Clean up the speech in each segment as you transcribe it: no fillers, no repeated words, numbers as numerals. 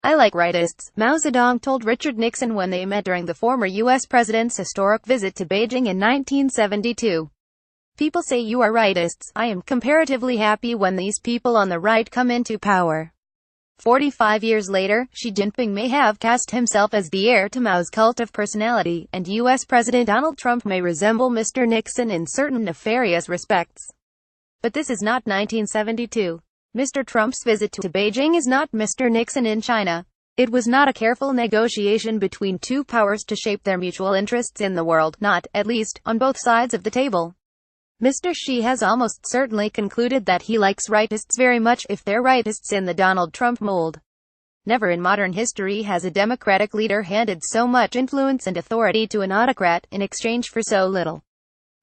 I like rightists, Mao Zedong told Richard Nixon when they met during the former U.S. president's historic visit to Beijing in 1972. People say you are rightists. I am comparatively happy when these people on the right come into power. 45 years later, Xi Jinping may have cast himself as the heir to Mao's cult of personality, and U.S. President Donald Trump may resemble Mr. Nixon in certain nefarious respects. But this is not 1972. Mr. Trump's visit to Beijing is not Mr. Nixon in China. It was not a careful negotiation between two powers to shape their mutual interests in the world, not, at least, on both sides of the table. Mr. Xi has almost certainly concluded that he likes rightists very much, if they're rightists in the Donald Trump mold. Never in modern history has a democratic leader handed so much influence and authority to an autocrat in exchange for so little.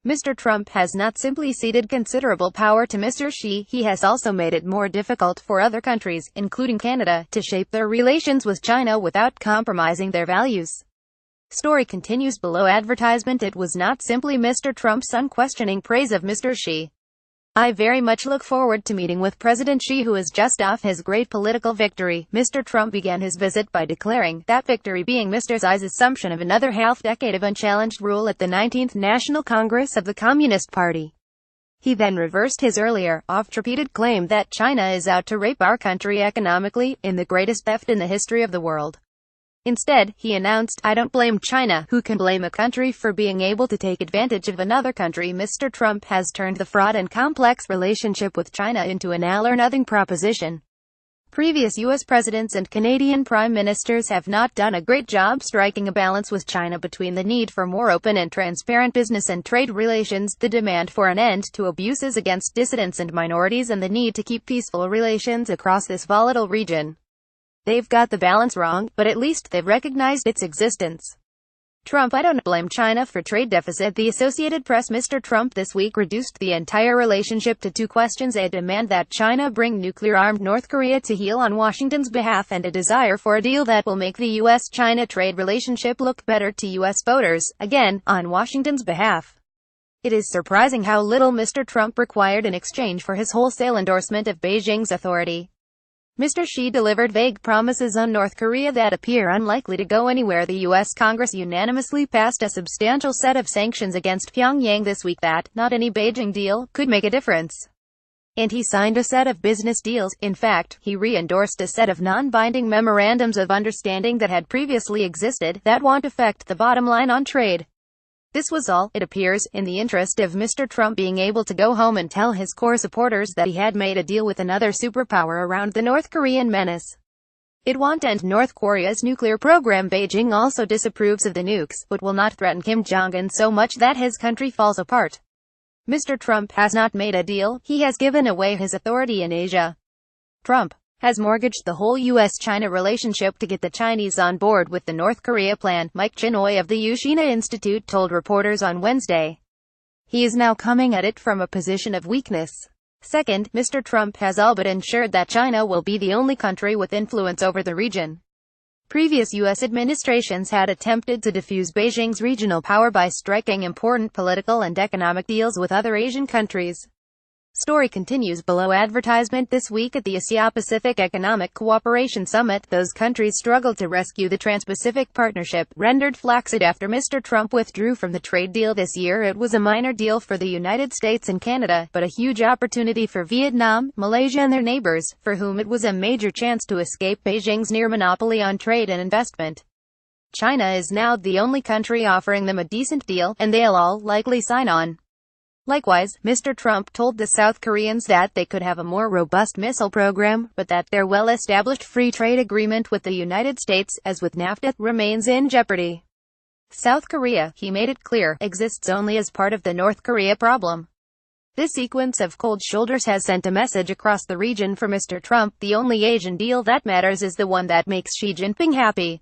Mr. Trump has not simply ceded considerable power to Mr. Xi, he has also made it more difficult for other countries, including Canada, to shape their relations with China without compromising their values. Story continues below advertisement. It was not simply Mr. Trump's unquestioning praise of Mr. Xi. I very much look forward to meeting with President Xi, who is just off his great political victory. Mr. Trump began his visit by declaring that victory being Mr. Xi's assumption of another half-decade of unchallenged rule at the 19th National Congress of the Communist Party. He then reversed his earlier, oft-repeated claim that China is out to rape our country economically, in the greatest theft in the history of the world. Instead, he announced, "I don't blame China. Who can blame a country for being able to take advantage of another country?" Mr. Trump has turned the fraught and complex relationship with China into an all-or-nothing proposition. Previous U.S. presidents and Canadian prime ministers have not done a great job striking a balance with China between the need for more open and transparent business and trade relations, the demand for an end to abuses against dissidents and minorities, and the need to keep peaceful relations across this volatile region. They've got the balance wrong, but at least they've recognized its existence. Trump: I don't blame China for trade deficit. The Associated Press. Mr. Trump this week reduced the entire relationship to two questions: a demand that China bring nuclear-armed North Korea to heel on Washington's behalf, and a desire for a deal that will make the U.S.-China trade relationship look better to U.S. voters, again, on Washington's behalf. It is surprising how little Mr. Trump required in exchange for his wholesale endorsement of Beijing's authority. Mr. Xi delivered vague promises on North Korea that appear unlikely to go anywhere. The U.S. Congress unanimously passed a substantial set of sanctions against Pyongyang this week that, not any Beijing deal, could make a difference. And he signed a set of business deals. In fact, he re-endorsed a set of non-binding memorandums of understanding that had previously existed, that won't affect the bottom line on trade. This was all, it appears, in the interest of Mr. Trump being able to go home and tell his core supporters that he had made a deal with another superpower around the North Korean menace. It won't end North Korea's nuclear program. Beijing also disapproves of the nukes, but will not threaten Kim Jong-un so much that his country falls apart. Mr. Trump has not made a deal, he has given away his authority in Asia. Trump has mortgaged the whole U.S.-China relationship to get the Chinese on board with the North Korea plan, Mike Chinoy of the Yoshino Institute told reporters on Wednesday. He is now coming at it from a position of weakness. Second, Mr. Trump has all but ensured that China will be the only country with influence over the region. Previous U.S. administrations had attempted to diffuse Beijing's regional power by striking important political and economic deals with other Asian countries. Story continues below advertisement. This week at the Asia-Pacific Economic Cooperation Summit, those countries struggled to rescue the Trans-Pacific Partnership, rendered flaccid after Mr. Trump withdrew from the trade deal this year. It was a minor deal for the United States and Canada, but a huge opportunity for Vietnam, Malaysia and their neighbors, for whom it was a major chance to escape Beijing's near monopoly on trade and investment. China is now the only country offering them a decent deal, and they'll all likely sign on. Likewise, Mr. Trump told the South Koreans that they could have a more robust missile program, but that their well-established free trade agreement with the United States, as with NAFTA, remains in jeopardy. South Korea, he made it clear, exists only as part of the North Korea problem. This sequence of cold shoulders has sent a message across the region for Mr. Trump: the only Asian deal that matters is the one that makes Xi Jinping happy.